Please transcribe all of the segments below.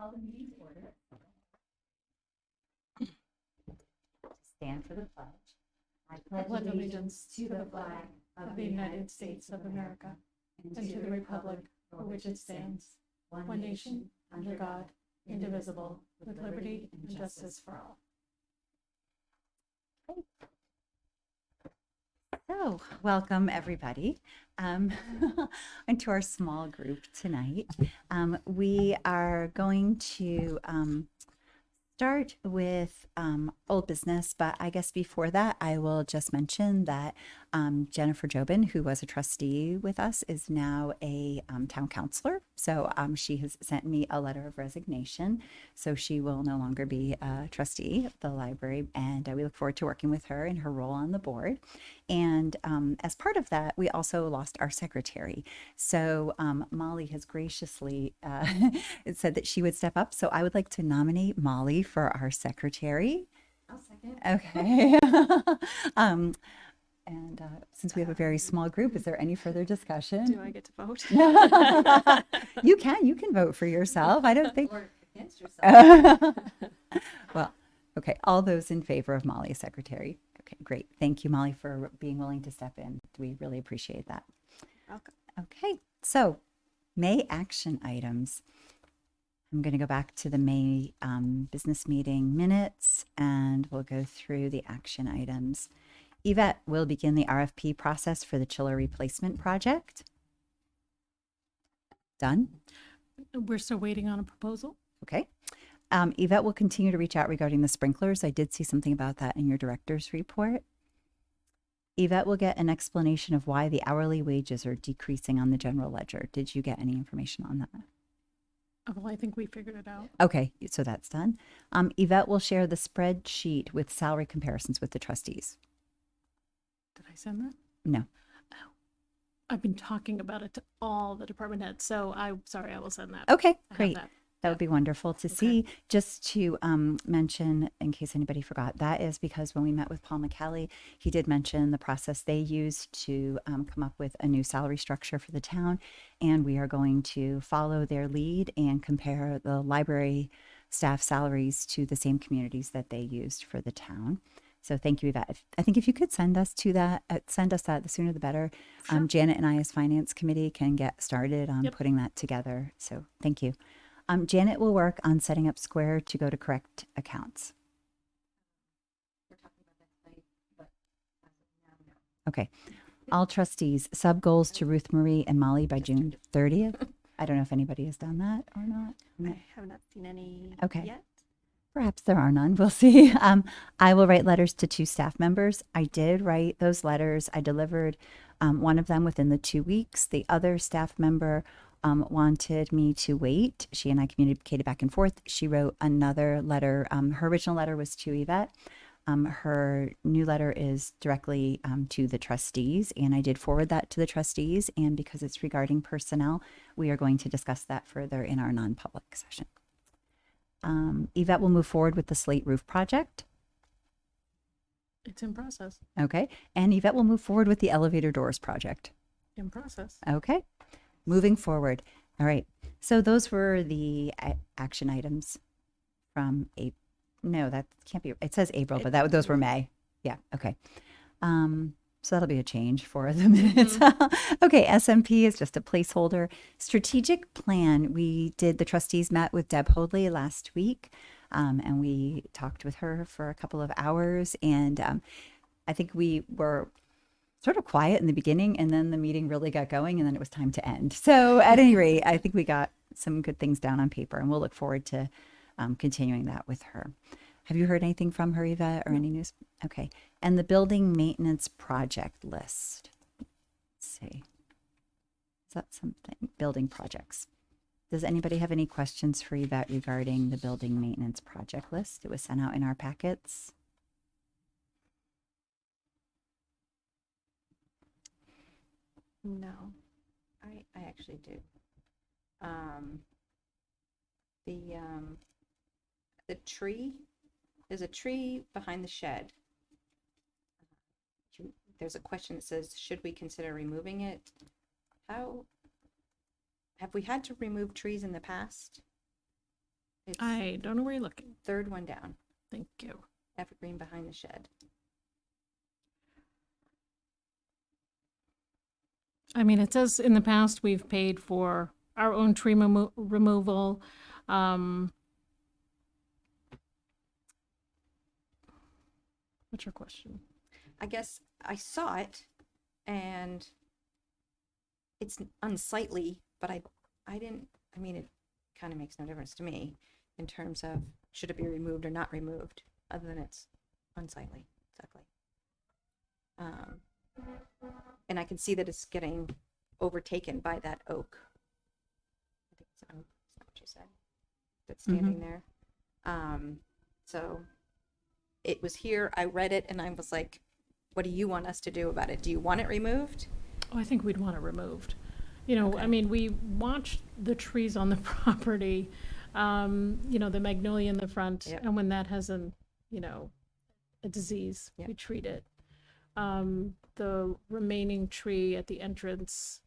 Call the meeting to order. Stand for the pledge. I pledge allegiance to the flag of the United States of America and to the republic for which it stands, one nation, under God, indivisible, with liberty and justice for all. So, welcome everybody into our small group tonight. We are going to start with old business, but I guess before that, I will just mention that Jennifer Jobin, who was a trustee with us, is now a town councilor. So she has sent me a letter of resignation. So she will no longer be a trustee of the library, and we look forward to working with her in her role on the board. And as part of that, we also lost our secretary. So Molly has graciously said that she would step up. So I would like to nominate Molly for our secretary. I'll second. Okay. Since we have a very small group, is there any further discussion? Do I get to vote? You can vote for yourself. I don't think. Or against yourself. Well, okay. All those in favor of Molly as secretary. Okay, great. Thank you, Molly, for being willing to step in. We really appreciate that. Welcome. Okay, so May action items. I'm going to go back to the May business meeting minutes, and we'll go through the action items. Yvette will begin the RFP process for the chiller replacement project. Done? We're still waiting on a proposal. Okay. Yvette will continue to reach out regarding the sprinklers. I did see something about that in your director's report. Yvette will get an explanation of why the hourly wages are decreasing on the general ledger. Did you get any information on that? Well, I think we figured it out. Okay, so that's done. Yvette will share the spreadsheet with salary comparisons with the trustees. Did I send that? No. Oh, I've been talking about it to all the department heads, so I will send that. Okay, I have great. that. That would be wonderful to see. Just to mention, in case anybody forgot, that is because when we met with Paul McCallie, he did mention the process they used to come up with a new salary structure for the town. And we are going to follow their lead and compare the library staff salaries to the same communities that they used for the town. So thank you, Yvette. I think if you could send us that, the sooner the better. Sure. Janet and I as finance committee can get started on putting that together. So thank you. Janet will work on setting up Square to go to correct accounts. We're talking about that tonight, but as of now, no. Okay. All trustees, sub goals to Ruth Marie and Molly by June 30th. I don't know if anybody has done that or not. I have not seen any yet. Perhaps there are none. We'll see. I will write letters to 2 staff members. I did write those letters. I delivered one of them within the 2 weeks. The other staff member wanted me to wait. She and I communicated back and forth. She wrote another letter. Her original letter was to Yvette. Her new letter is directly to the trustees, and I did forward that to the trustees. And because it's regarding personnel, we are going to discuss that further in our non-public session. Yvette will move forward with the slate roof project. It's in process. Okay. And Yvette will move forward with the elevator doors project. In process. Okay. Moving forward. All right. So those were the action items from April. No, that can't be. It says April, but those were May. Yeah. Okay. So that'll be a change for the minutes. Okay. SMP is just a placeholder. Strategic plan. The trustees met with Deb Hoadley last week, and we talked with her for a couple of hours. And I think we were sort of quiet in the beginning, and then the meeting really got going, and then it was time to end. So at any rate, I think we got some good things down on paper, and we'll look forward to continuing that with her. Have you heard anything from her, Yvette, or any news? Okay. And the building maintenance project list. Let's see. Is that something? Building projects. Does anybody have any questions for Yvette regarding the building maintenance project list? It was sent out in our packets. No, I actually do. The tree, there's a tree behind the shed. There's a question that says, should we consider removing it? How, have we had to remove trees in the past? It's I don't know where you're looking. third one down, Thank you. evergreen behind the shed. I mean, it says in the past we've paid for our own tree removal. What's your question? I guess I saw it and it's unsightly, but I didn't, I mean, it kind of makes no difference to me in terms of should it be removed or not removed, other than it's unsightly, exactly. And I can see that it's getting overtaken by that oak. I think it's an oak, is that what you said? That's standing there. So it was here, I read it, and I was like, what do you want us to do about it? Do you want it removed? Oh, I think we'd want it removed. You know, Okay. I mean, we watched the trees on the property, you know, the magnolia in the front, Yep. and when that has a disease, Yep. we treat it. The remaining tree at the entrance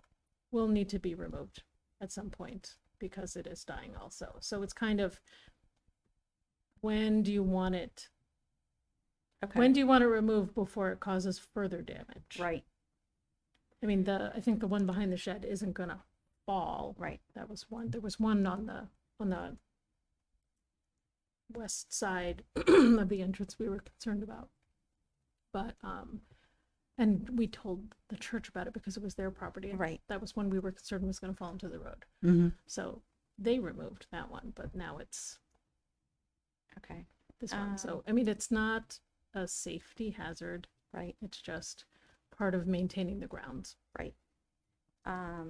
will need to be removed at some point because it is dying also. So it's kind of, when do you want it? Okay. When do you want it removed before it causes further damage? Right, I mean, I think the one behind the shed isn't gonna fall. right. That was one. There was one on the west side of the entrance we were concerned about. But and we told the church about it because it was their property. And Right. that was one we were concerned was gonna fall into the road. Mm-hmm. So they removed that one, but now it's Okay, this one. So I mean, it's not a safety hazard. right, It's just part of maintaining the grounds. right. I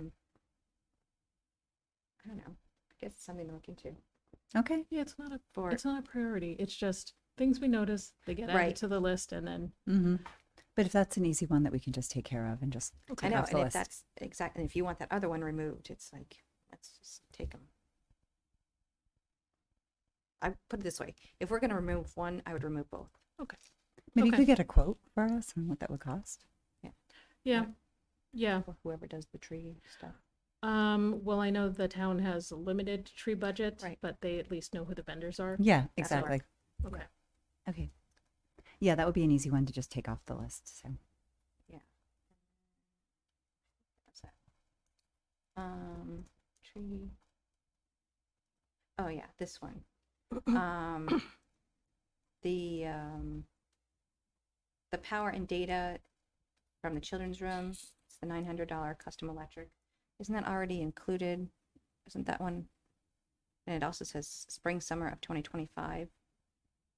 don't know. I guess it's something to look into. Okay. Yeah, For it's not a priority. It's just things we notice, they get added Right. to the list, and then Mm-hmm. But if that's an easy one that we can just take care of and just I take know, off the and if list. that's exactly, if you want that other one removed, it's like, let's just take them. I put it this way, if we're gonna remove one, I would remove both. Maybe you okay. could get a quote for us and what that would cost. yeah, yeah. For whoever does the tree stuff. Well, I know the town has a limited tree budget, Right. but they at least know who the vendors are. Yeah, That's what- exactly. Okay. Okay. Yeah, that would be an easy one to just take off the list. So What's that? Tree. Oh yeah, this one. The power and data from the children's room, it's the $900 custom electric. Isn't that already included? Isn't that one? And it also says spring, summer of 2025.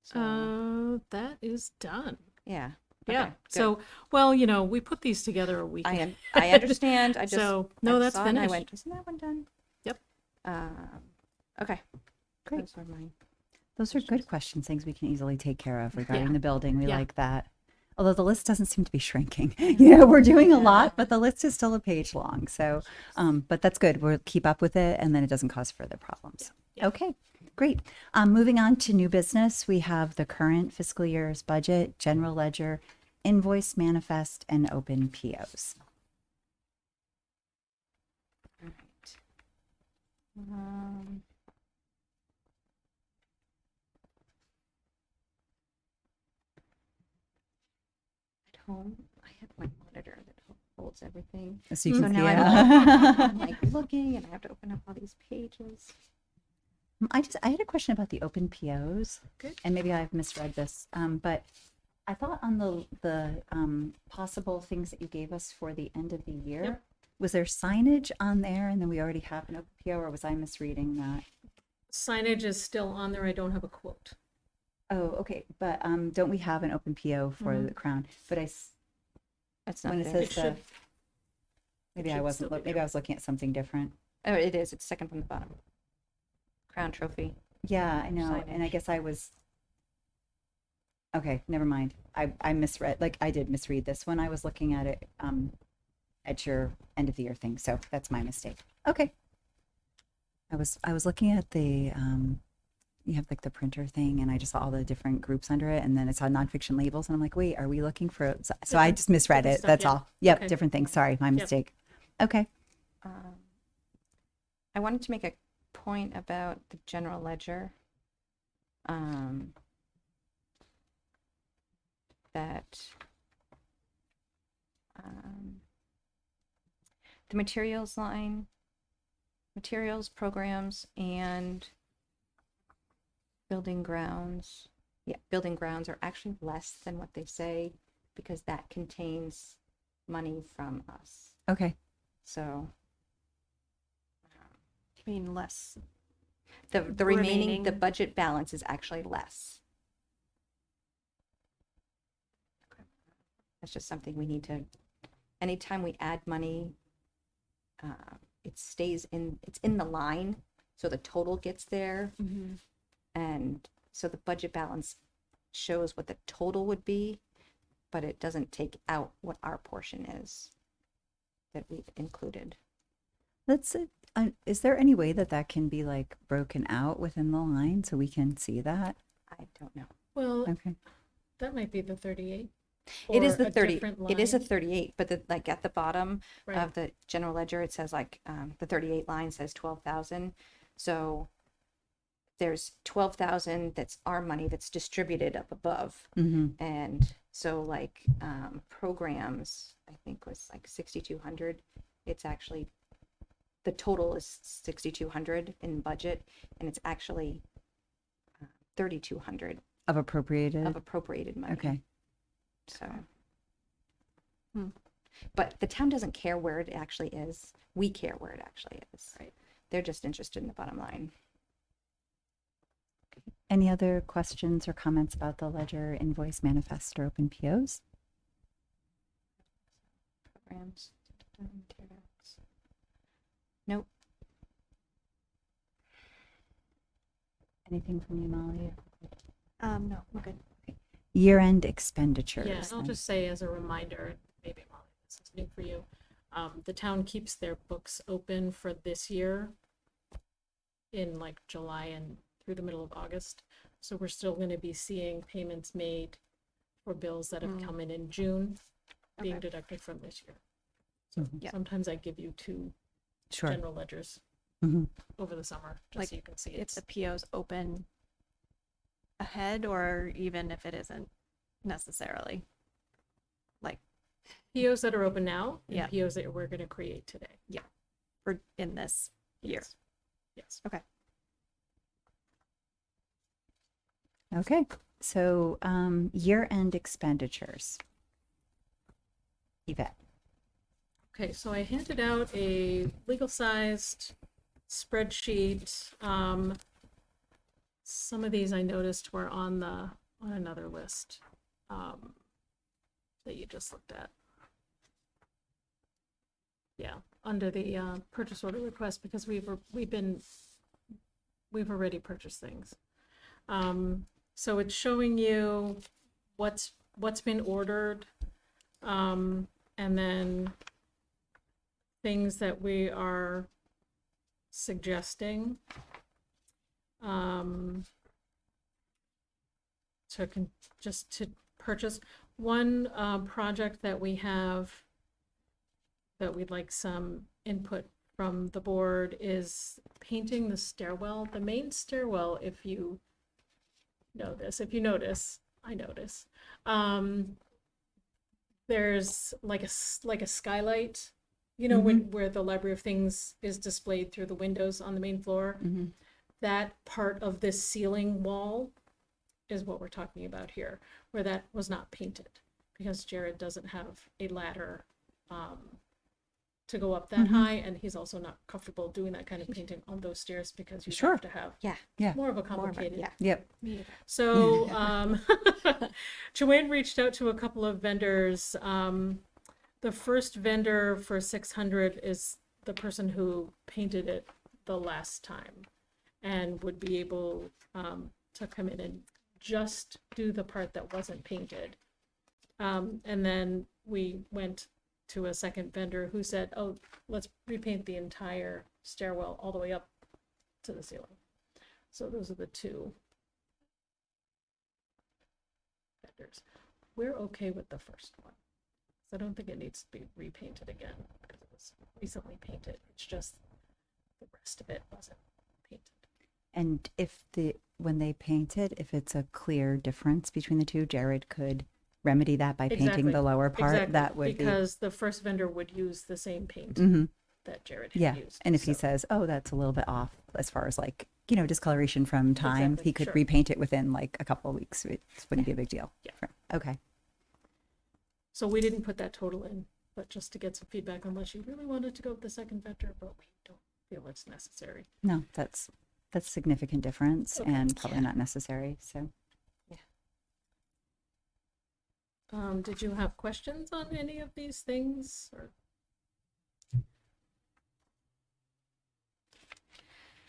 So, That is done. yeah. Yeah. Okay, good. So, well, you know, we put these together a week. I understand. I just So, no, I that's saw it and I finished. went, isn't that one done? Yep. Okay. Great. Those were mine. those are good questions, things we can easily take care of regarding Yeah. the building. We Yeah. like that. Although the list doesn't seem to be shrinking. Yeah, we're doing a lot, but the list is still a page long. So, but that's good. We'll keep up with it and then it doesn't cause further problems. Yeah. Okay, great. Moving on to new business, we have the current fiscal year's budget, general ledger, invoice manifest, and open POs. All right. At home, I have my monitor that holds everything. So you So can now see I'm it. like looking, and I have to open up all these pages. I had a question about the open POs, Okay. and maybe I've misread this, but I thought on the possible things that you gave us for the end of the year, Yep. was there signage on there, and then we already have an open PO, or was I misreading that? Signage is still on there. I don't have a quote. Oh, okay, but don't we have an open PO for the crown? But That's not when it there. says It should- maybe it I should wasn't still be maybe I was looking at something different. Oh, it is. It's second from the bottom. Crown trophy. Yeah, I know, and I Signage. guess I was. Okay, never mind. I misread. Like I did misread this when I was looking at it at your end of the year thing. So that's my mistake. Okay. I was looking at the you have like the printer thing, and I just saw all the different groups under it, and then it saw nonfiction labels, and I'm like, wait, are we looking for? So I just misread different it. stuff, That's yeah. all. Yep, Okay. different things. Sorry, my mistake. Okay. I wanted to make a point about the general ledger. That the materials line, materials, programs, and building grounds. Yeah, building grounds are actually less than what they say because that contains money from us. Okay. So I mean, less. the remaining, the Remaining. budget balance is actually less. That's just something we need to, anytime we add money, it stays in, it's in the line, so the total gets there. And so the budget balance shows what the total would be, but it doesn't take out what our portion is that we've included. Is there any way that that can be like broken out within the line so we can see that? I don't know. Well, Okay. that might be the 38. It is or the a 30, different it is a line. 38, but like at the bottom Right. of the general ledger, it says like, the 38 line says 12,000. So there's 12,000 that's our money that's distributed up above. Mm-hmm. And so like, programs, I think was like 6,200. It's actually, the total is 6,200 in budget, and it's actually 3,200 Of appropriated? of appropriated money. Okay. So, but the town doesn't care where it actually is. We care where it actually is. Right. They're just interested in the bottom line. Any other questions or comments about the ledger, invoice, manifest, or open POs? Programs, materials. Nope. Anything from you, Molly? No, we're good. Year-end expenditures. Yeah, and I'll then. just say as a reminder, maybe Molly, this is new for you. The town keeps their books open for this year in like July and through the middle of August. So we're still going to be seeing payments made for bills that have come in June being Okay. deducted from this year. So Yeah. sometimes I give you two Sure. general ledgers Mm-hmm. over the summer, just Like, so you can see if it's the PO's open ahead, or even if it isn't necessarily. Like, POs that are open now and Yeah. POs that we're going to create today. for in this year. Yes. Yes. Okay. So year-end expenditures. Yvette. Okay, so I handed out a legal-sized spreadsheet. Some of these I noticed were on another list that you just looked at. Yeah, under the purchase order request, because we've already purchased things. So it's showing you what's been ordered, and then things that we are suggesting just to purchase. One project that we have that we'd like some input from the board is painting the stairwell, the main stairwell. If you notice, I notice, there's like a skylight, where the Library of Things is displayed through the windows on the main floor. Mhm. That part of this ceiling wall is what we're talking about here, where that was not painted because Jared doesn't have a ladder to go up that high, and he's also not comfortable doing that kind of painting on those stairs because you Sure. have to have Yeah. Yeah. more of a More of it, complicated. yeah. Yep. So Joanne reached out to a couple of vendors. The first vendor for 600 is the person who painted it the last time and would be able to come in and just do the part that wasn't painted. And then we went to a second vendor who said, oh, let's repaint the entire stairwell all the way up to the ceiling. So those are the two vendors. We're okay with the first one. So I don't think it needs to be repainted again because it was recently painted. It's just the rest of it wasn't painted. And when they paint it, if it's a clear difference between the two, Jared could remedy that by painting Exactly. the lower part. Exactly. That would because the first vendor would use the same paint be. Hmm. that Jared had Yeah. used. And if he so- says, oh, that's a little bit off as far as like, discoloration from time, Exactly, he could sure. repaint it within like a couple of weeks. It wouldn't be a big deal. Yeah. Okay. So we didn't put that total in, but just to get some feedback unless you really wanted to go with the second vendor, but we don't feel it's necessary. No, that's a significant difference Okay. and probably not necessary. So Did you have questions on any of these things? Or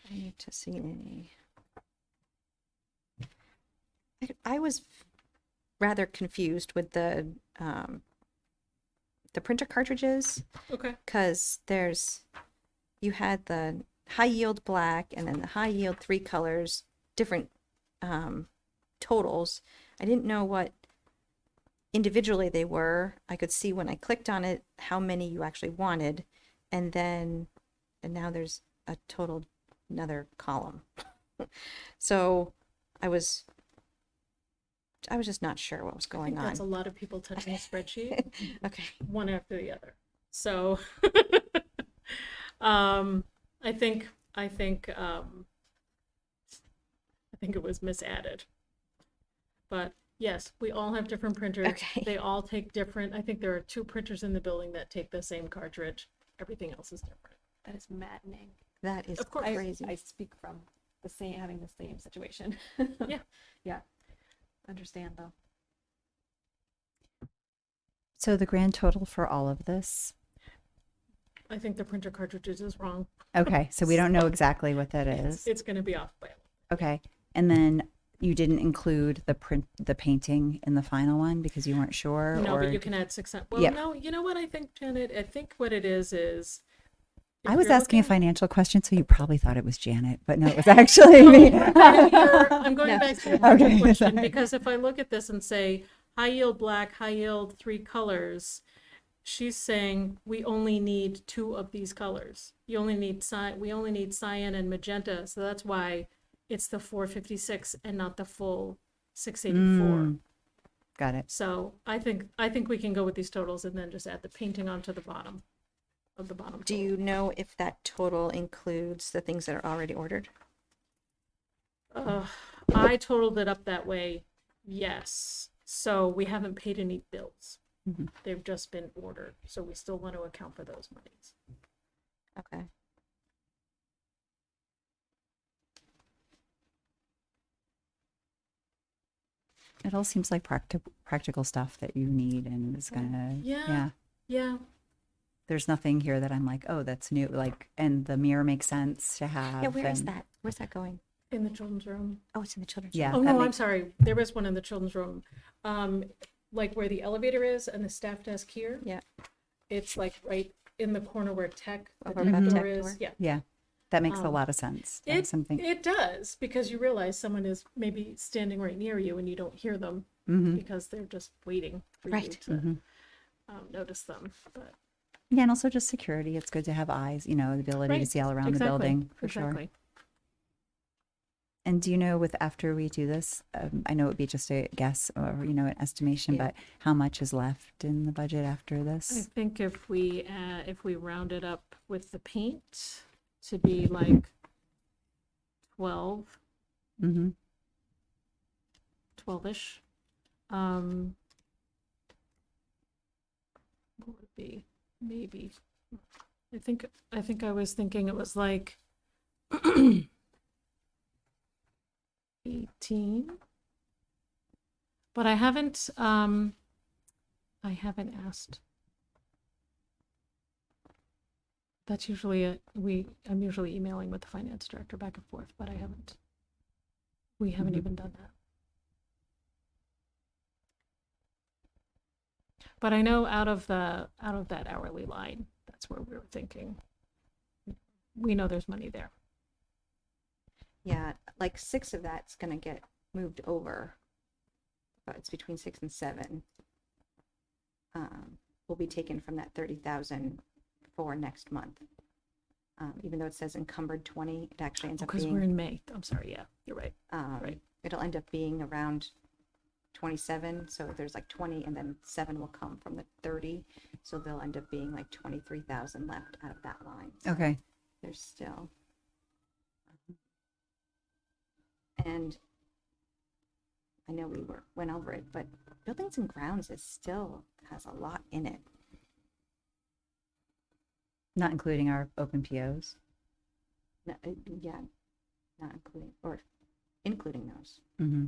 I need to see any. I was rather confused with the printer cartridges, okay, because you had the high yield black and then the high yield 3 colors, different totals. I didn't know what individually they were. I could see when I clicked on it how many you actually wanted, and now there's a total another column. So I was just not sure what was I going think that's a on. lot of people touching a spreadsheet, Okay. one after the other. So, I think it was misadded. But yes, we all have different printers. Okay. They all take different. I think there are 2 printers in the building that take the same cartridge. Everything else is different. That is maddening. That is Of course. crazy. I speak from having the same situation. Yeah. Yeah. Understand though. So the grand total for all of this. I think the printer cartridges is wrong. Okay, so we don't know exactly what that is. It's going to be off by a Okay, and then you didn't include the painting in the final one because you weren't sure. No, or but you can add 600. Well, Yep. no, you know what I think, Janet? I think what it is if I was you're asking a looking- financial question, so you probably thought it was Janet, but no, it was actually me. I'm going No. back to the Okay, question sorry. because if I look at this and say high yield black, high yield 3 colors, she's saying we only need 2 of these colors. We only need cyan and magenta, so that's why it's the 456 and not the full 684. Got it. So I think we can go with these totals and then just add the painting onto the bottom of the bottom. Do total. you know if that total includes the things that are already ordered? I totaled it up that way, yes. So we haven't paid any bills. Mhm. They've just been ordered. So we still want to account for those monies. Okay. It all seems like practical stuff that you need and is gonna. Yeah. Yeah. There's nothing here that I'm like, oh, that's new. Like, and the mirror makes sense to have. Yeah, where is and- that? Where's that going? In the children's room. Oh, it's in the children's Yeah. room. Oh, that no, I'm makes- sorry. There is one in the children's room. Like where the elevator is and the staff desk here. Yeah. It's like right in the corner where tech, the Over tech by the door tech is. door. Yeah. Yeah, that makes a lot of sense. to have something. It does, because you realize someone is maybe standing right near you and you don't hear them Mhm. because they're just waiting for you Right. to notice them. But Yeah, and also just security. It's good to have eyes. The ability to Right, see all around the exactly, building for sure. exactly. And do you know, with after we do this, I know it would be just a guess or an estimation, Yeah. but how much is left in the budget after I this? think if we round it up with the paint to be like 12, Mm-hmm. 12-ish, what would it be? Maybe. I think I was thinking it was like 18. But I haven't asked. That's usually I'm usually emailing with the finance director back and forth, but we haven't Mhm. even done that. But I know out of that hourly line, that's where we were thinking. We know there's money there. Yeah, like 6 of that's gonna get moved over. But it's between 6 and 7. Will be taken from that 30,000 for next month. Even though it says encumbered 20, it actually ends up Because being, we're in May. I'm sorry. Yeah, you're right. right. it'll end up being around 27. So there's like 20, and then 7 will come from the 30. So they'll end up being like 23,000 left out of that line. So Okay. there's still. And I know we went over it, but buildings and grounds is still has a lot in it. Not including our open POs. No, yeah, not including or including those. Mm-hmm.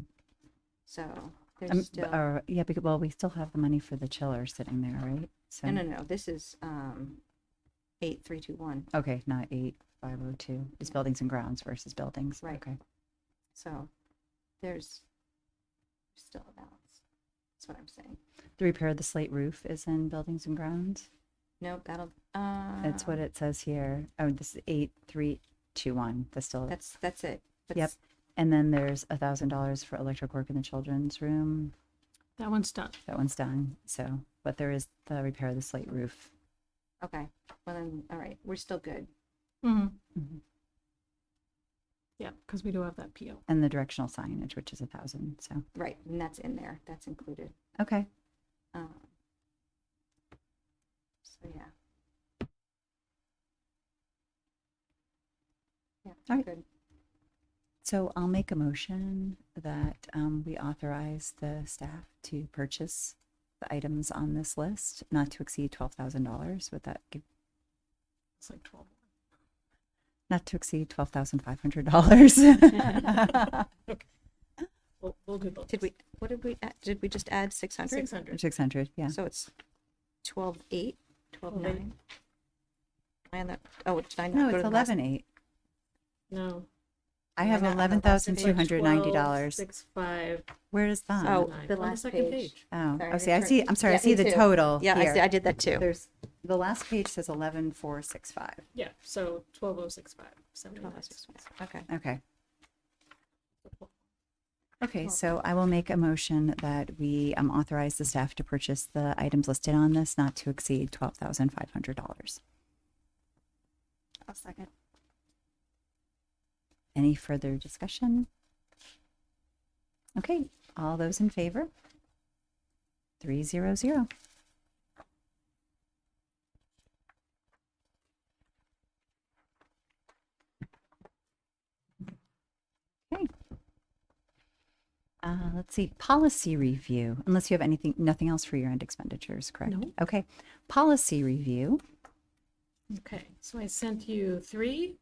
So there's still. Yeah, because, well, we still have the money for the chiller sitting there, right? So No. This is 8321. okay, not 8502. It's buildings and grounds versus buildings. Right. Okay. So there's still a balance. That's what I'm saying. The repair of the slate roof is in buildings and grounds. Nope, that'll. That's what it says here. Oh, this is 8321. That's still. That's it. But Yep. And then there's $1,000 for electric work in the children's room. That one's done. That one's done. So, but there is the repair of the slate roof. Okay. Well then, all right. We're still good. Mm-hmm. Mm-hmm. Yeah, because we do have that PO. And the directional signage, which is 1,000. So, Right, and that's in there. That's included. okay. So yeah. Yeah. All right. Good. So I'll make a motion that we authorize the staff to purchase the items on this list, not to exceed $12,000. Would that give? It's like 12. Not to exceed $12,500. Okay. We'll do both. Did we? What did we? Did we just add 600? 600. 600, yeah. So it's 12,800, 12,900. 12,900. And that. Oh, did I not No, go it's to the last- 11,800. No. I have No, on the last page. $11,290. 65. Where is that? Oh, Nine. the On last second page. Oh, Sorry, oh, see, I return- see. I'm sorry. I Yeah, see me the too. total. Yeah, here. I did that too. There's the last page says 11,465. Yeah, so 12065. 79. 12,600. Okay. Okay. Okay, so I will make a motion that we authorize the staff to purchase the items listed on this, not to exceed $12,500. I'll second. Any further discussion? Okay, all those in favor? 300. Okay. Let's see, policy review, unless you have nothing else for your end expenditures, correct? No. Okay, policy review. Okay, so I sent you 3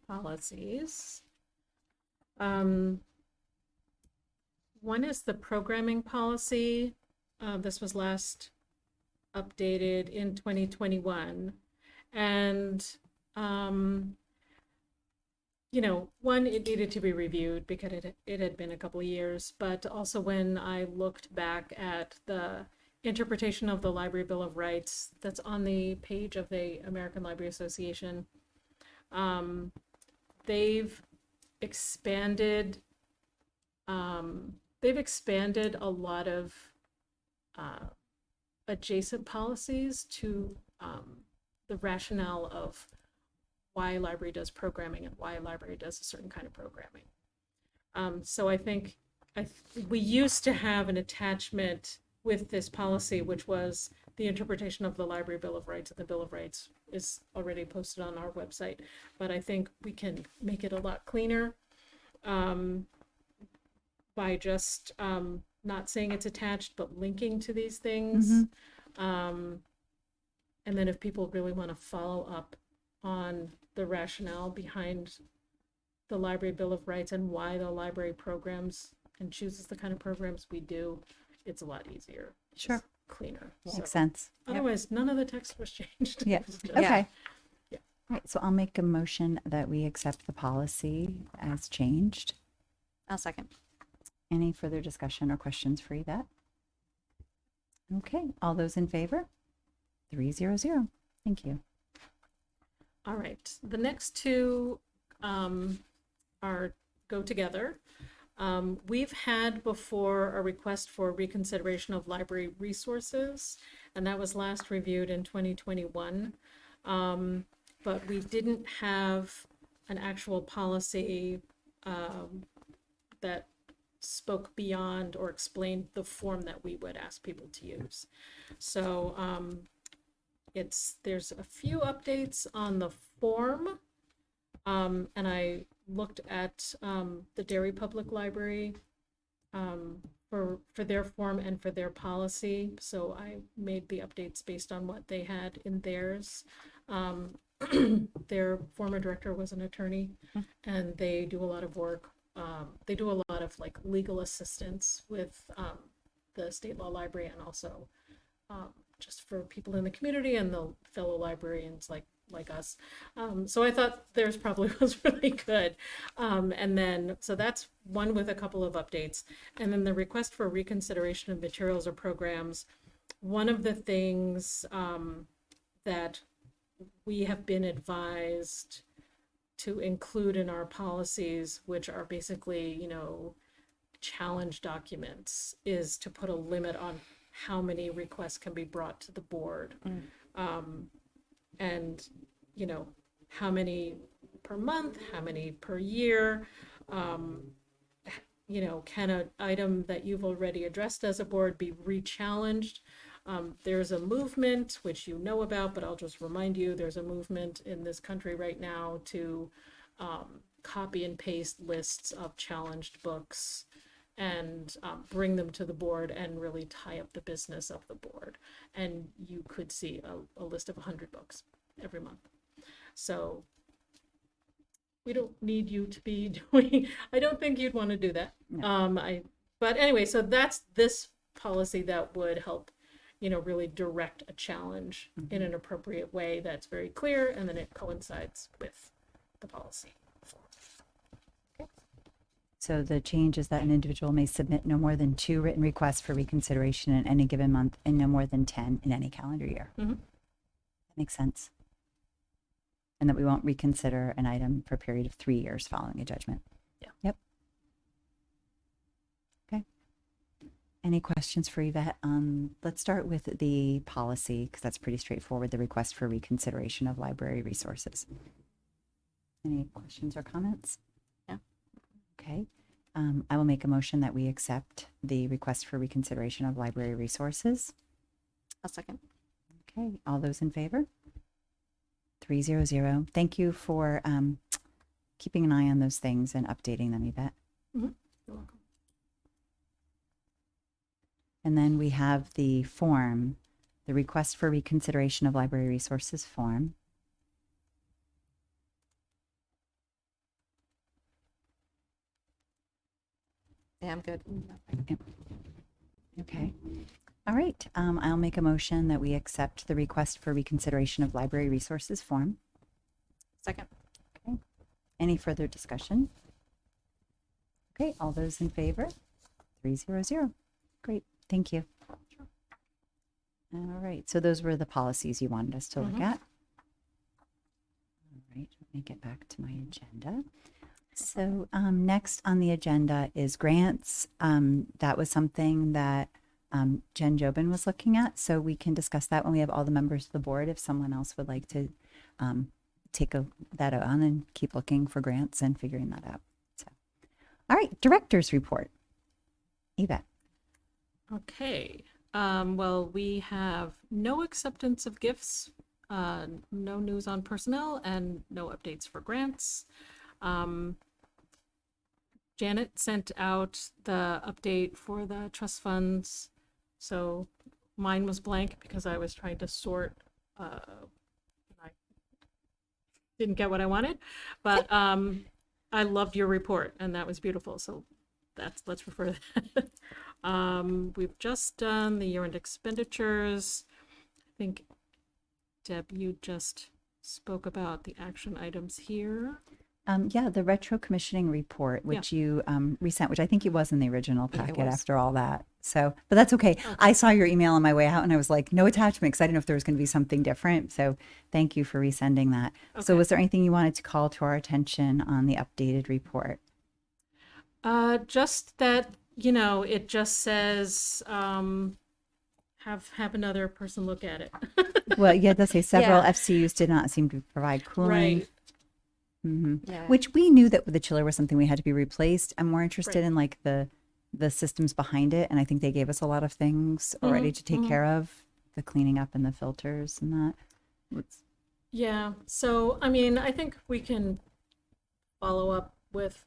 policies. One is the programming policy. This was last updated in 2021. And, you know, one, it needed to be reviewed because it had been a couple of years, but also when I looked back at the interpretation of the Library Bill of Rights that's on the page of the American Library Association, they've expanded a lot of adjacent policies to the rationale of why a library does programming and why a library does a certain kind of programming. So I think we used to have an attachment with this policy, which was the interpretation of the Library Bill of Rights, and the Bill of Rights is already posted on our website. But I think we can make it a lot cleaner by just not saying it's attached, but linking to these things. And then if people really want to follow up on the rationale behind the Library Bill of Rights and why the library programs and chooses the kind of programs we do, it's a lot easier. Sure. It's cleaner. Makes sense. Otherwise, none of the text was changed. Yeah. It was just- Okay. Yeah. All right. So I'll make a motion that we accept the policy as changed. I'll second. Any further discussion or questions for Yvette? Okay. All those in favor? 300. Thank you. All right. The next two go together. We've had before a request for reconsideration of library resources, and that was last reviewed in 2021. but we didn't have an actual policy that spoke beyond or explained the form that we would ask people to use. So there's a few updates on the form, and I looked at the Dairy Public Library for their form and for their policy. So I made the updates based on what they had in theirs. Their former director was an attorney, and they do a lot of work. They do a lot of like legal assistance with the state law library, and also just for people in the community and the fellow librarians like us. So I thought theirs probably was really good. And then, so that's one with a couple of updates. And then the request for reconsideration of materials or programs. One of the things that we have been advised to include in our policies, which are basically, you know, challenge documents, is to put a limit on how many requests can be brought to the board. And, you know, how many per month, how many per year, you know, can an item that you've already addressed as a board be re-challenged? There's a movement, which you know about, but I'll just remind you, there's a movement in this country right now to copy and paste lists of challenged books and bring them to the board and really tie up the business of the board. And you could see a list of 100 books every month. So we don't need you to be doing, I don't think you'd want to do that. No. But anyway, so that's this policy that would help, you know, really direct a challenge in an appropriate way that's very clear, and then it coincides with the policy. So the change is that an individual may submit no more than 2 written requests for reconsideration in any given month and no more than 10 in any calendar year. That makes sense. And that we won't reconsider an item for a period of 3 years following a judgment. Yeah. Yep. Okay. Any questions for Yvette? Let's start with the policy, because that's pretty straightforward, the request for reconsideration of library resources. Any questions or comments? No. Okay. I will make a motion that we accept the request for reconsideration of library resources. I'll second. Okay. All those in favor? 300. Thank you for keeping an eye on those things and updating them, Yvette. You're welcome. And then we have the form, the request for reconsideration of library resources form. Yeah, I'm good. Okay. All right. I'll make a motion that we accept the request for reconsideration of library resources form. Second. Okay. Any further discussion? Okay. All those in favor? 300. Great. Thank you. All right. So those were the policies you wanted us to look at. All right. Let me get back to my agenda. So next on the agenda is grants. That was something that Jen Jobin was looking at. So we can discuss that when we have all the members of the board, if someone else would like to take that on and keep looking for grants and figuring that out. So, all right, director's report. Yvette. Okay. Well, we have no acceptance of gifts, no news on personnel, and no updates for grants. Janet sent out the update for the trust funds. So mine was blank because I was trying to sort. I didn't get what I wanted, but I loved your report, and that was beautiful. So let's refer to that. We've just done the year-end expenditures. I think, Deb, you just spoke about the action items here. Yeah, the retro commissioning report, which you resent, which I think it was in the original packet after all that. So, but that's okay. I saw your email on my way out and I was like, no attachment, because I didn't know if there was going to be something different. So thank you for resending that. Okay. So was there anything you wanted to call to our attention on the updated report? Just that, you know, it just says have another person look at it. Well, yeah, it does say several Yeah. FCUs did not seem to provide cooling. Right. Yeah. Which we knew that the chiller was something we had to be replaced. I'm more interested Right. in like the systems behind it, and I think they gave us a lot of things already to take care of, the cleaning up and the filters and that. Let's- Yeah. So, I mean, I think we can follow up with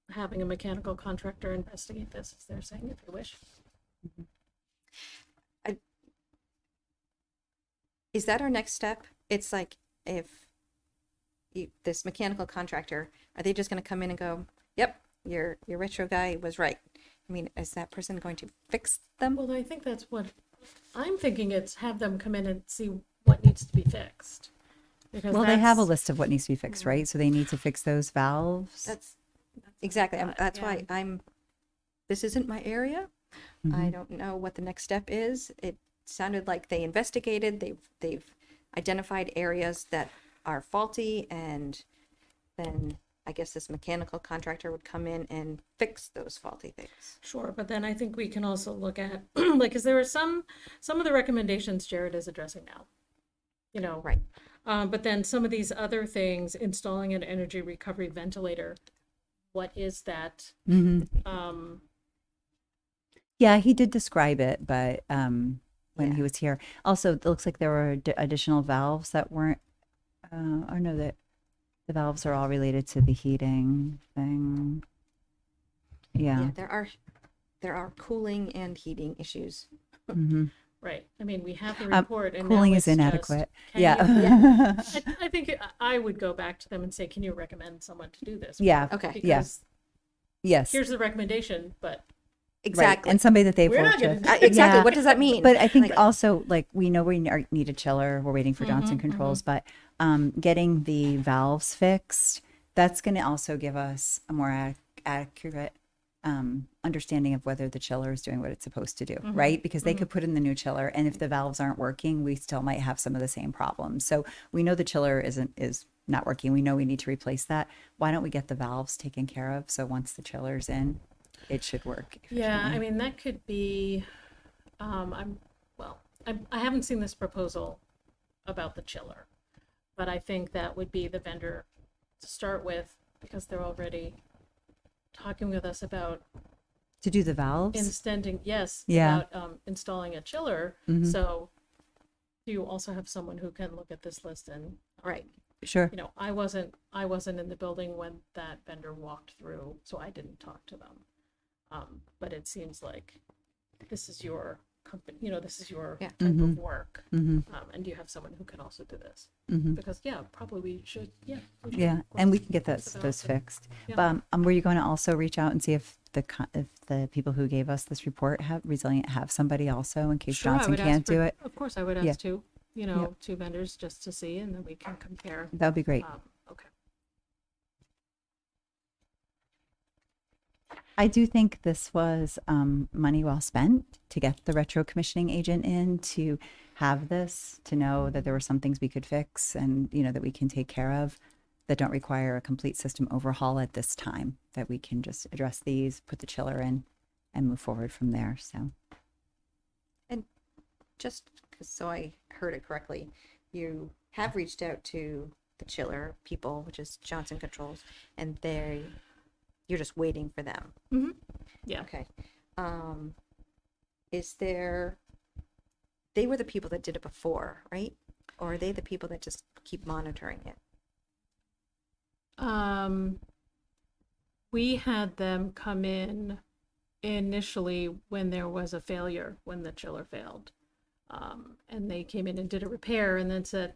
having a mechanical contractor investigate this, as they're saying, if you wish. Is that our next step? It's like if this mechanical contractor, are they just going to come in and go, "Yep, your retro guy was right"? I mean, is that person going to fix them? Well, I think that's what I'm thinking. It's have them come in and see what needs to be fixed. Because Well, they have a that's- list of what needs to be fixed, right? So they need to fix those valves. That's exactly. That's yeah. why I'm. This isn't my area. I don't know what the next step is. It sounded like they investigated. They've identified areas that are faulty, and then I guess this mechanical contractor would come in and fix those faulty things. Sure, but then I think we can also look at like, because there are some of the recommendations Jared is addressing now. You know, Right. But then some of these other things, installing an energy recovery ventilator, what is that? Yeah, he did describe it, but when he Yeah. was here, also it looks like there were additional valves that weren't. Or no, that the valves are all related to the heating thing. Yeah. Yeah, there are cooling and heating issues. Right. I mean, we have the report, and Cooling now is it's just, inadequate. can Yeah. you- I think I would go back to them and say, can you recommend someone to do this? Yeah. Okay. Because Yes. here's the recommendation, but Exactly. Right. And somebody that they've We're not worked gonna with. do Exactly. Yeah. What does that mean? But I think Like, also, like, we know we need a chiller. We're waiting for Johnson Controls, but getting the valves fixed, that's going to also give us a more accurate understanding of whether the chiller is doing what it's supposed to do, right? Because they could put in the new chiller, and if the valves aren't working, we still might have some of the same problems. So we know the chiller is not working. We know we need to replace that. Why don't we get the valves taken care of? So once the chiller's in, it should work. yeah, I efficiently. mean, that could be, I haven't seen this proposal about the chiller, but I think that would be the vendor to start with, because they're already talking with us about To do the valves. installing installing a chiller. Mm-hmm. So you also have someone who can look at this list and, right. Sure. you know, I wasn't in the building when that vendor walked through, so I didn't talk to them. But it seems like this is your company, you know, this is your Yeah. type of work. Mm-hmm. And you have someone who can also do this. Mm-hmm. Because, probably we should, we should Yeah, work and we can get with the those valves. fixed. Yeah. Were you going to also reach out and see if the people who gave us this report have somebody also in case Sure, I Johnson would can't ask do it? Of course, I would Yeah. ask two, you know, two vendors just to see, and then we can compare. That would be great. Okay. I do think this was money well spent to get the retro commissioning agent in to have this, to know that there were some things we could fix and, you know, that we can take care of that don't require a complete system overhaul at this time, that we can just address these, put the chiller in, and move forward from there. So, And just 'cause so I heard it correctly, you have reached out to the chiller people, which is Johnson Controls, and you're just waiting for them. Yeah. Okay. Is there? They were the people that did it before, right? Or are they the people that just keep monitoring it? We had them come in initially when there was a failure, when the chiller failed. And they came in and did a repair and then said,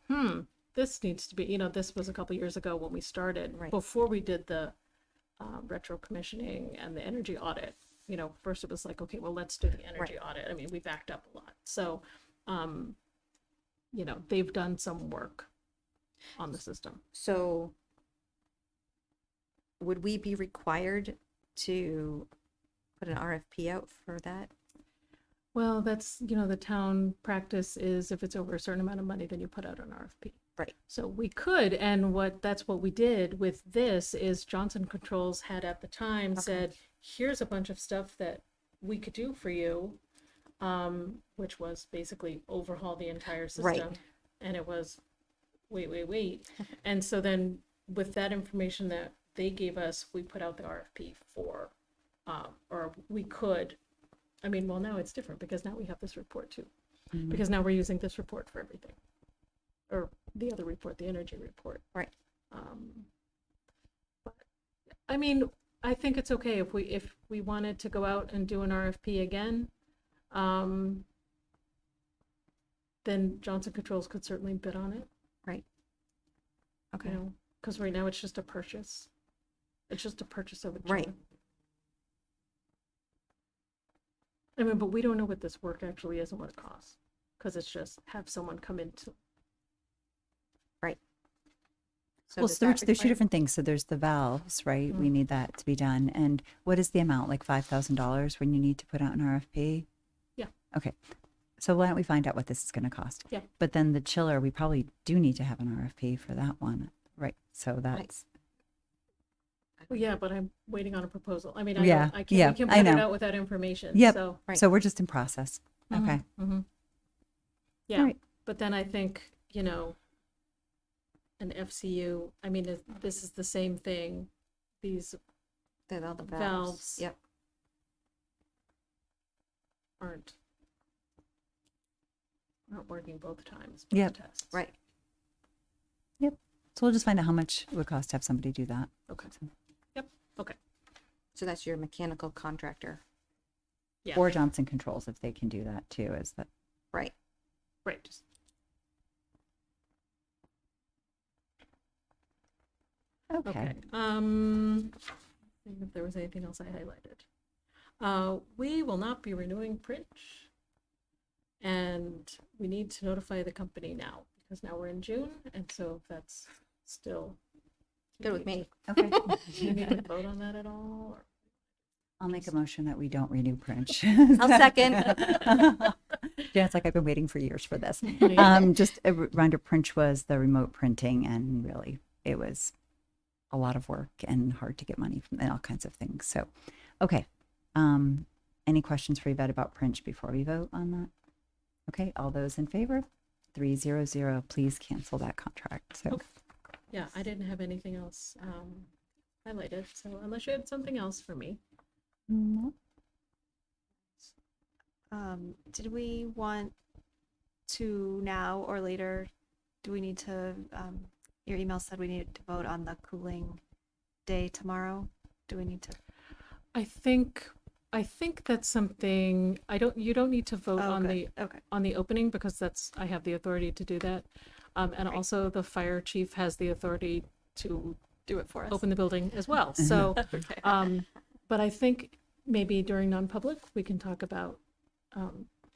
this needs to be, you know, this was a couple years ago when we started, Right. before we did the retro commissioning and the energy audit. You know, first it was like, okay, well, let's do the energy audit. I mean, we backed up a lot. So, you know, they've done some work on the system. So, would we be required to put an RFP out for that? Well, that's, you know, the town practice is if it's over a certain amount of money, then you put out an RFP. Right. So we could, and that's what we did with this is Johnson Controls had at the time said, here's a bunch of stuff that we could do for you. which was basically overhaul the entire Right. system. And it was, wait. And so then with that information that they gave us, we put out the RFP for, or we could, I mean, well, now it's different because now we have this report too. Because now we're using this report for everything. Or the other report, the energy report. Right. But, I mean, I think it's okay if we wanted to go out and do an RFP again, then Johnson Controls could certainly bid on it, Right. Okay. you know, because right now it's just a purchase. It's just a purchase of a Right. chiller. I mean, but we don't know what this work actually is and what it costs, because it's just have someone come into. Right. So Well, does so that there's two require- different things. So there's the valves, right? We need that to be done. And what is the amount? Like $5,000 when you need to put out an RFP? Yeah. Okay. So why don't we find out what this is going to cost? Yeah. But then the chiller, we probably do need to have an RFP for that one, right? So that's Well, yeah, but I'm waiting on a proposal. I mean, Yeah, I can't, yeah, we can I put it know. out without information, Yep. so. Right. So we're just in process. Okay. Mm-hmm. All Yeah, right. but then I think, you know, an FCU, I mean, this is the same thing. These That all the valves. valves. Yep. aren't working both times. Yep. Both tests. Right. So we'll just find out how much it would cost to have somebody do that. Okay. Yep. Okay. So that's your mechanical contractor. Yeah. Or Johnson Controls if they can do that too. Is that Right. Right. Just, okay? okay. Think if there was anything else I highlighted. We will not be renewing print, and we need to notify the company now because now we're in June, and so that's still Good with me. Okay. Do you need to vote on that at all? Or? I'll make a motion that we don't renew Prince. I'll second. Yeah, it's like I've been waiting for years for this. Yeah. Just a reminder, Prince was the remote printing, and really, it was a lot of work and hard to get money from, and all kinds of things. So, okay. Any questions for Yvette about Prince before we vote on that? Okay, all those in favor? 300. Please cancel that contract. So, Okay. Yeah, I didn't have anything else highlighted, so unless you had something else for me. no. Did we want to now or later? Do we need to? Your email said we needed to vote on the cooling day tomorrow. Do we need to? I think that's something you don't need to vote Oh, on good. Okay. the opening because I have the authority to do that. And Right. also the fire chief has the authority to Do it for us. open the building as well. So, Okay. but I think maybe during non-public, we can talk about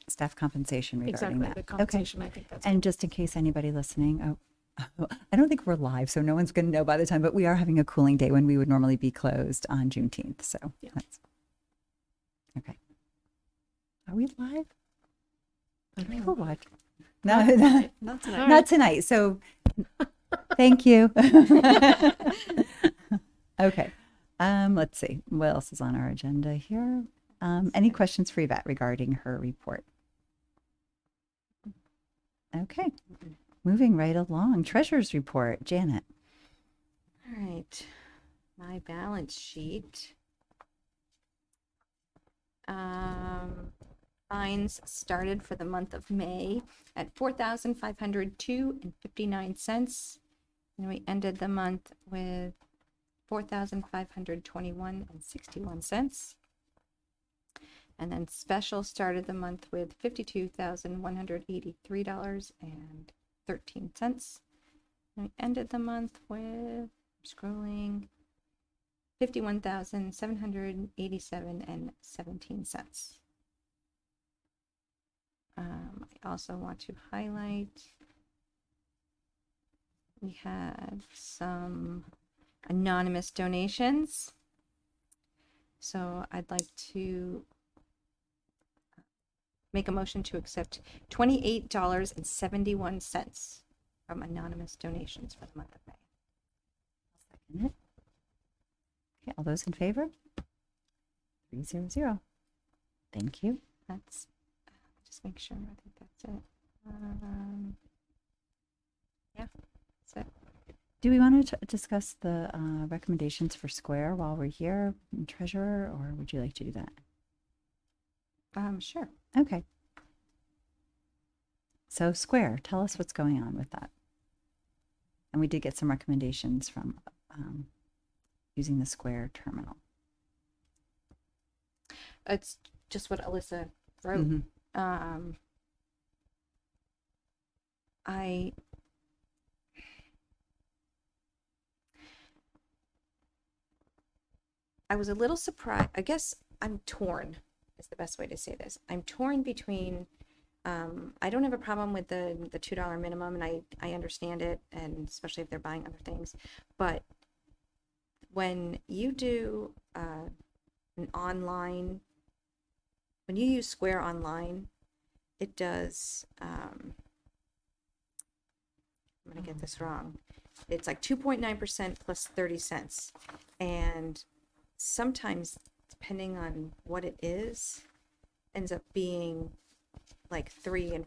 Staff compensation regarding exactly that. the compensation. I think that's And just in case anybody listening, I don't think we're live, so no one's going to know by the time, but we are having a cooling day when we would normally be closed on Juneteenth. So Yeah. that's okay. Are we live? I don't We'll know. watch. No, Not tonight. not tonight. So thank you. Okay. Let's see. What else is on our agenda here? Any questions for Yvette regarding her report? Okay. Moving right along. Treasurer's report. Janet. All right. My balance sheet. Fines started for the month of May at $4,502.59, and we ended the month with $4,521.61. And then special started the month with $52,183.13. And we ended the month with, scrolling, $51,787.17. I also want to highlight we had some anonymous donations. So I'd like to make a motion to accept $28.71 from anonymous donations for the month of May. Okay, all those in favor? 300. Thank you. That's just make sure. I think that's it. Yeah, that's it. Do we want to discuss the recommendations for Square while we're here, and Treasurer, or would you like to do that? Sure. Okay. So Square, tell us what's going on with that. And we did get some recommendations from using the Square terminal. It's just what Alyssa wrote. Mhm. I was a little surprised. I guess I'm torn, is the best way to say this. I'm torn between, I don't have a problem with the $2 minimum, and I understand it, and especially if they're buying other things. But when you do an online, when you use Square Online, it does, I'm going to get this wrong. It's like 2.9% plus 30 cents. And sometimes, depending on what it is, ends up being like $3 and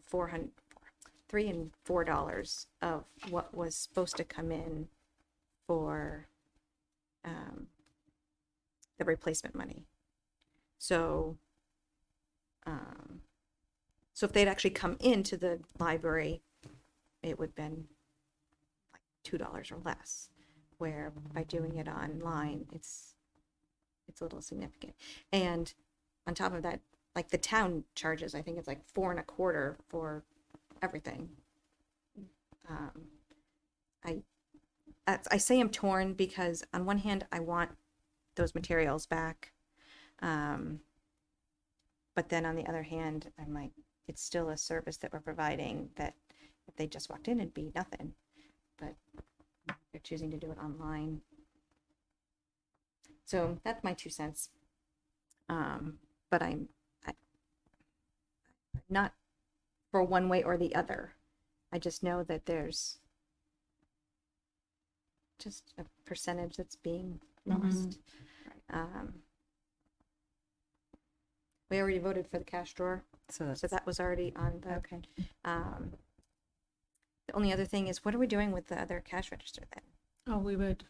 $4 of what was supposed to come in for the replacement money. So, so if they'd actually come into the library, it would have been like $2 or less. Where by doing it online, it's a little significant. And on top of that, like the town charges, I think it's like $4.25 for everything. I say I'm torn because on one hand I want those materials back, but then on the other hand I'm like, it's still a service that we're providing that if they just walked in it'd be nothing, but they're choosing to do it online. So that's my 2 cents. But I'm not for one way or the other. I just know that there's just a percentage that's being lost. We already voted for the cash drawer, So so that was already on the. okay. The only other thing is, what are we doing with the other cash register then? Oh, we would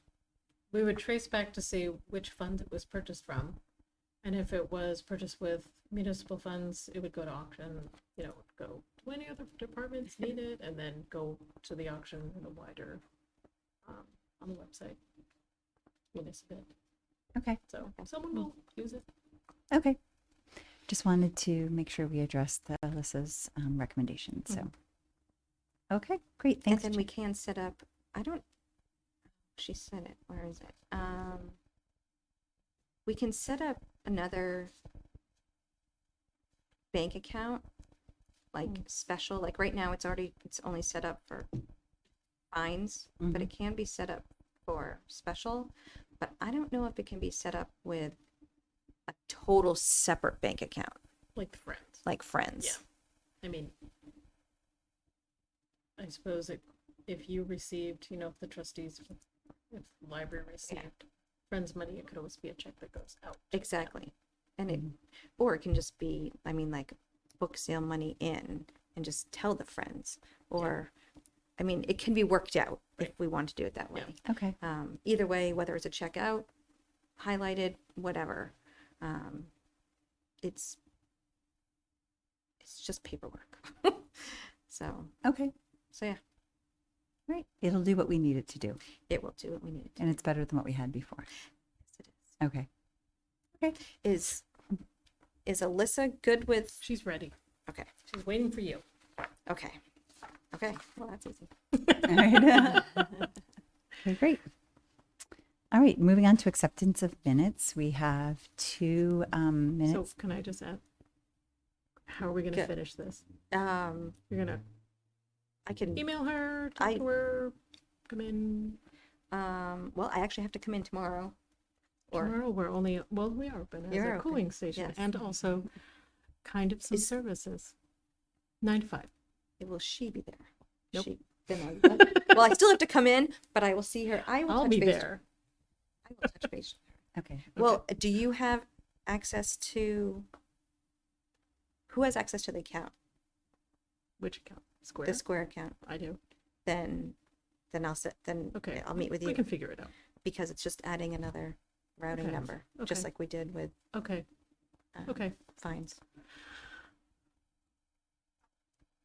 trace back to see which fund it was purchased from. And if it was purchased with municipal funds, it would go to auction, you know, it would go to any other departments need it, and then go to the auction in a wider, on the website. Municipal. Okay. So someone will use it. Okay. Just wanted to make sure we addressed Alyssa's recommendation. So, okay, great. And Thanks. then we can set up, she said it, where is it? We can set up another bank account, like special, like right now it's only set up for fines, but it can be set up for special, but I don't know if it can be set up with a total separate bank account, Like friends. like Friends. Yeah. I mean, I suppose if you received, you know, if the trustees, if the library received Friends money, it could always be a check that goes out. Exactly. And or it can just be, I mean, like book sale money in and just tell the friends, or, I mean, it can be worked out if we want to do it that way. Okay. Either way, whether it's a check out, highlighted, whatever, it's just paperwork. So Okay. yeah, Right. It'll do what we need it to do, it will do what we need it to. and it's better than what we had before. Yes, it is. Okay. Okay. Is Alyssa good with? She's ready. Okay. She's waiting for you. Okay. Well, that's easy. All right. Okay, great. All right, moving on to acceptance of minutes. We have 2 minutes. So can I just add, how are we going to Good. finish this? Um, You're going to I can. email her, talk I- to her, come in Well, I actually have to come in tomorrow. Or tomorrow. We are open as You're a open, cooling station, yes. and also kind of some Is- services. 9 to 5. will she be there? Nope. Then well, I still have to come in, but I will see her. I will I'll touch be base. there. I will touch base with her. Okay. Well, do you have access to? Who has access to the account? Which account? Square? the Square account, I do. then Okay. I'll meet with We you, can figure it out. because it's just adding another routing Okay. number, just Okay. like we did with Okay. Okay. fines.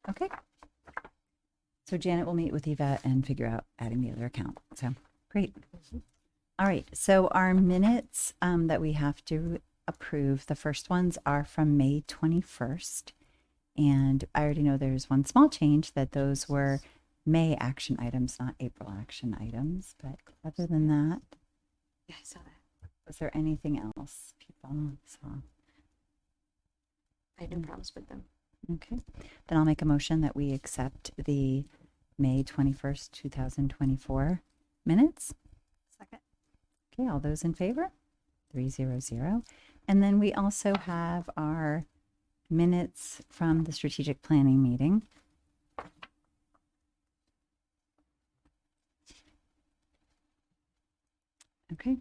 Okay. So Janet will meet with Eva and figure out adding the other account. So great. All right. So our minutes that we have to approve, the first ones are from May 21st. And I already know there's one small change, that those were May action items, not April action items. But other than that, Yeah, I saw that. was there anything else people saw? I had no problems with them. Okay. Then I'll make a motion that we accept the May 21st, 2024 minutes. Second. Okay, all those in favor? 300. And then we also have our minutes from the strategic planning meeting. Okay.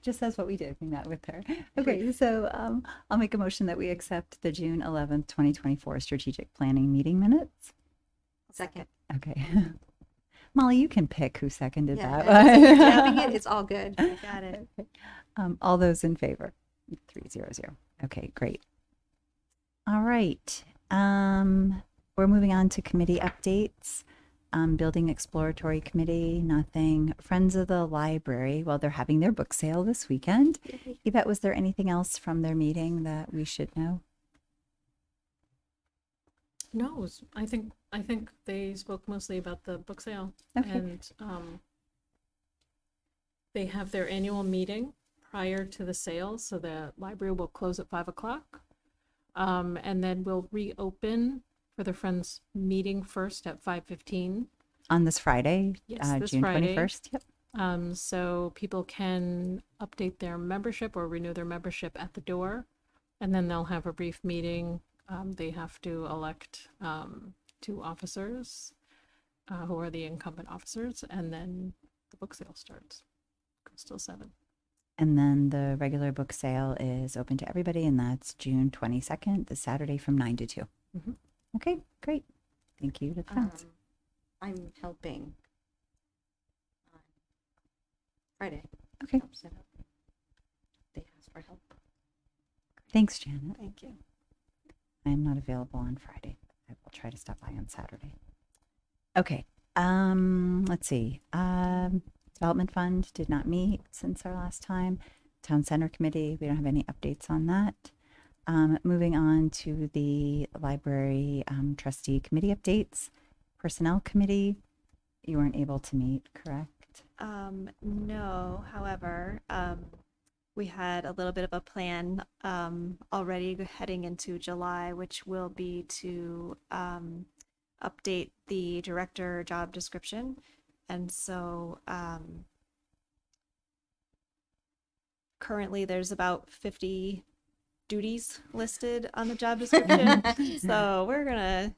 Just says what we did. We met with her. Okay, so I'll make a motion that we accept the June 11th, 2024 strategic planning meeting minutes. Second. Okay. Molly, you can pick who seconded Yeah, that. if you're grabbing it, it's all good. I got it. All those in favor? 300. Okay, great. All right. We're moving on to committee updates. Building Exploratory Committee, nothing. Friends of the Library, well, they're having their book sale this weekend. Yvette, was there anything else from their meeting that we should know? No, I think they spoke mostly about the book sale. Okay. And they have their annual meeting prior to the sale, so the library will close at 5:00. And then we'll reopen for the Friends meeting first at 5:15. On this Friday, Yes, this June Friday. 21st? Yep. So people can update their membership or renew their membership at the door, and then they'll have a brief meeting. They have to elect 2 officers who are the incumbent officers, and then the book sale starts. Goes till 7. And then the regular book sale is open to everybody, and that's June 22nd, the Saturday from 9 to 2. Mhm. Okay, great. Thank you to the Friends. I'm helping on Friday. Okay. Help set up. They asked for help. Thanks, Janet. Thank you. I am not available on Friday. I will try to stop by on Saturday. Okay. Let's see. Development Fund did not meet since our last time. Town Center Committee, we don't have any updates on that. Moving on to the Library Trustee Committee updates. Personnel Committee, you weren't able to meet, correct? No, however, we had a little bit of a plan already heading into July, which will be to update the director job description. And so currently there's about 50 duties listed on the job description. So we're going to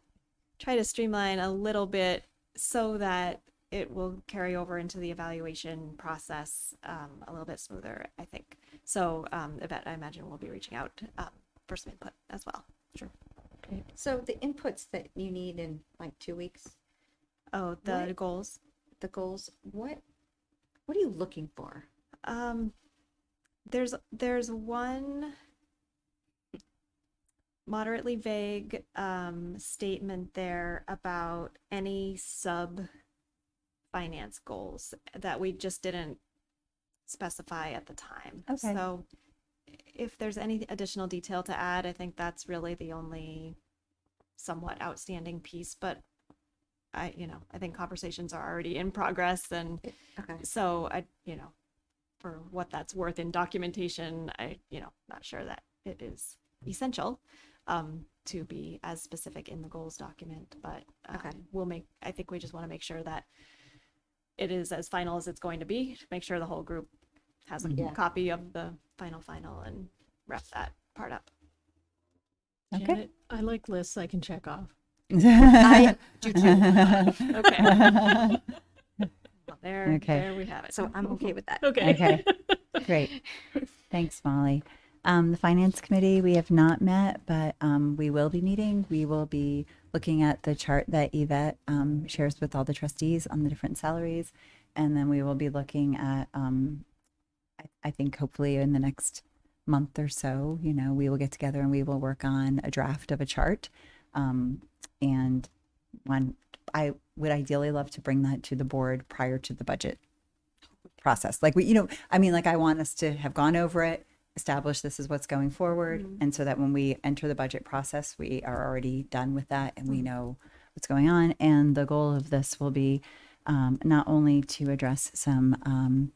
try to streamline a little bit so that it will carry over into the evaluation process a little bit smoother, I think. So Yvette, I imagine we'll be reaching out for some input as well. Sure. Okay. So the inputs that you need in like 2 weeks, Oh, the What? goals. the goals, what are you looking for? There's one moderately vague statement there about any sub finance goals that we just didn't specify at the time. Okay. So if there's any additional detail to add, I think that's really the only somewhat outstanding piece, but I think conversations are already in progress, and Okay. so for what that's worth in documentation, not sure that it is essential to be as specific in the goals document, but Okay. I think we just want to make sure that it is as final as it's going to be, to make sure the whole group has a Yeah. copy of the final and wrap that part up. Okay. Janet, I like lists I can check off. I do too. Okay. Well, Okay. there we have it. So I'm okay with that. Okay. Okay, great. Thanks, Molly. The Finance Committee, we have not met, but we will be meeting. We will be looking at the chart that Yvette shares with all the trustees on the different salaries. And then we will be looking at, I think hopefully in the next month or so, we will get together and we will work on a draft of a chart. And I would ideally love to bring that to the board prior to the budget process. Like I want us to have gone over it, establish this is what's going forward. And so that when we enter the budget process, we are already done with that and we know what's going on. And the goal of this will be not only to address some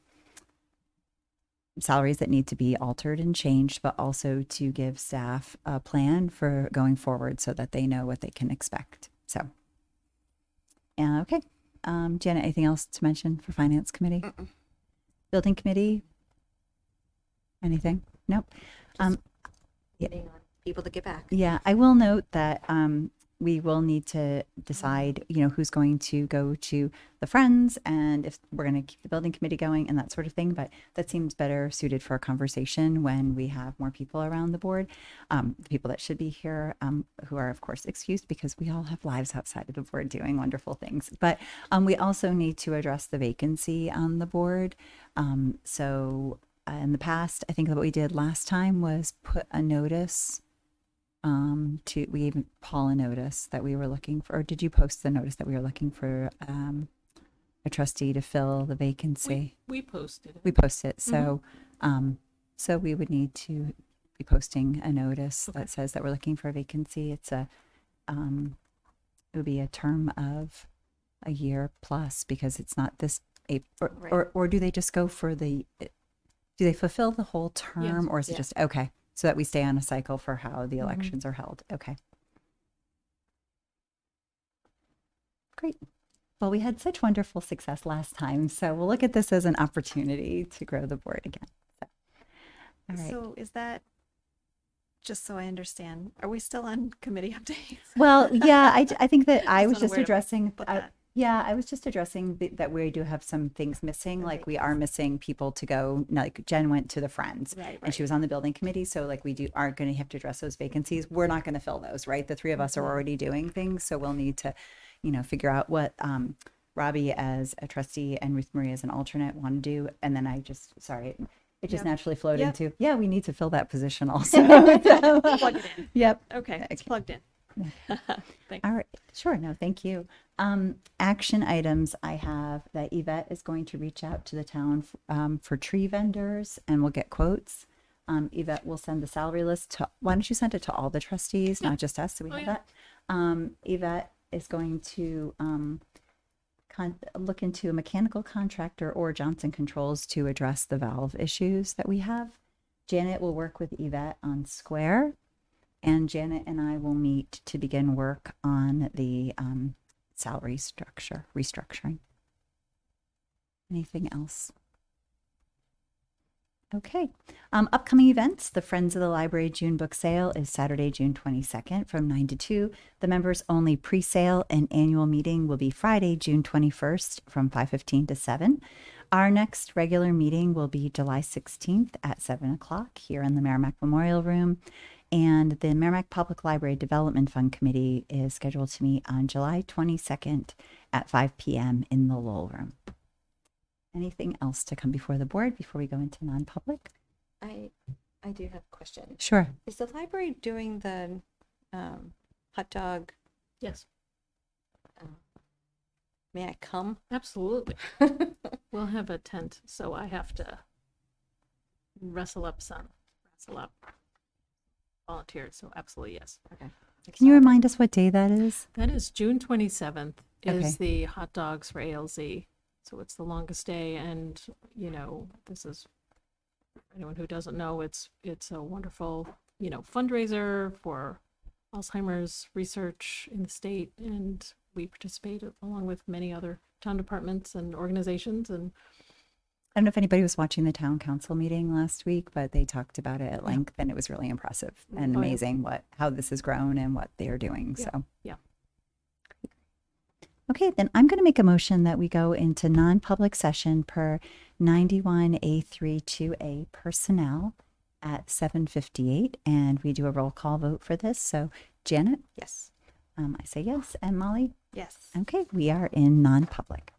salaries that need to be altered and changed, but also to give staff a plan for going forward so that they know what they can expect. So, okay. Janet, anything else to mention for Finance Committee? Building Committee? Anything? Nope. Waiting on people to get back. Yeah, I will note that we will need to decide, who's going to go to the Friends and if we're going to keep the Building Committee going and that sort of thing. But that seems better suited for a conversation when we have more people around the board. The people that should be here, who are, of course, excused because we all have lives outside of the board doing wonderful things. But we also need to address the vacancy on the board. So in the past, I think that what we did last time was put a notice we gave Paul a notice that we were looking for, or did you post the notice that we were looking for a trustee to fill the vacancy? We posted it. We posted it. So, so we would need to be posting a notice that says that we're looking for a vacancy. It's it would be a term of a year plus because it's not this April, or do they just go for do they fulfill the whole term Yes. or is it just, okay. So that we stay on a cycle for how the elections are held. Okay. Great. Well, we had such wonderful success last time. So we'll look at this as an opportunity to grow the board again. So, all right. So is that, just so I understand, are we still on committee updates? Well, yeah, I think that I was Just just unaware of addressing, that. yeah, I was just addressing that we do have some things missing. Like we are missing people to go, like Jen went to the Friends and she was on the Building Committee. So like aren't going to have to address those vacancies. We're not going to fill those, right? The three of us are already doing things. So we'll need to, figure out what Robbie as a trustee and Ruth Marie as an alternate want to do. And then it just naturally flowed into, we need to fill that position also. Plug it in. Yep. Okay, it's plugged in. Thanks. All right. Sure. No, thank you. Action items I have that Yvette is going to reach out to the town for tree vendors and we'll get quotes. Yvette will send the salary list why don't you send it to all the trustees, not just us, so we have that. Yvette is going to look into a mechanical contractor or Johnson Controls to address the valve issues that we have. Janet will work with Yvette on Square. And Janet and I will meet to begin work on the salary restructuring. Anything else? Okay. Upcoming events. The Friends of the Library June book sale is Saturday, June 22nd from 9 to 2. The members only pre-sale and annual meeting will be Friday, June 21st from 5:15 to 7. Our next regular meeting will be July 16th at 7 o'clock here in the Merrimack Memorial Room. And the Merrimack Public Library Development Fund Committee is scheduled to meet on July 22nd at 5 p.m. in the Lowell Room. Anything else to come before the board before we go into non-public? I do have a question. Sure. Is the library doing the hot dog? Yes, May I come? absolutely. We'll have a tent, so I have to wrestle up volunteers. So absolutely, yes. Okay. Can you remind us what day that is? That is June 27th is Okay. the hot dogs for ALZ. So it's the longest day. And, this is, anyone who doesn't know, it's a wonderful, fundraiser for Alzheimer's research in the state. And we participate along with many other town departments and organizations. And I don't know if anybody was watching the town council meeting last week, but they talked about it at length and it was really impressive and Oh, yeah. amazing how this has grown and what they are doing. Yeah. So, Yeah. Okay, then I'm going to make a motion that we go into non-public session per 91A32A personnel at 7:58, and we do a roll call vote for this. So Janet, Yes. I say yes, and Molly? Yes. Okay, we are in non-public.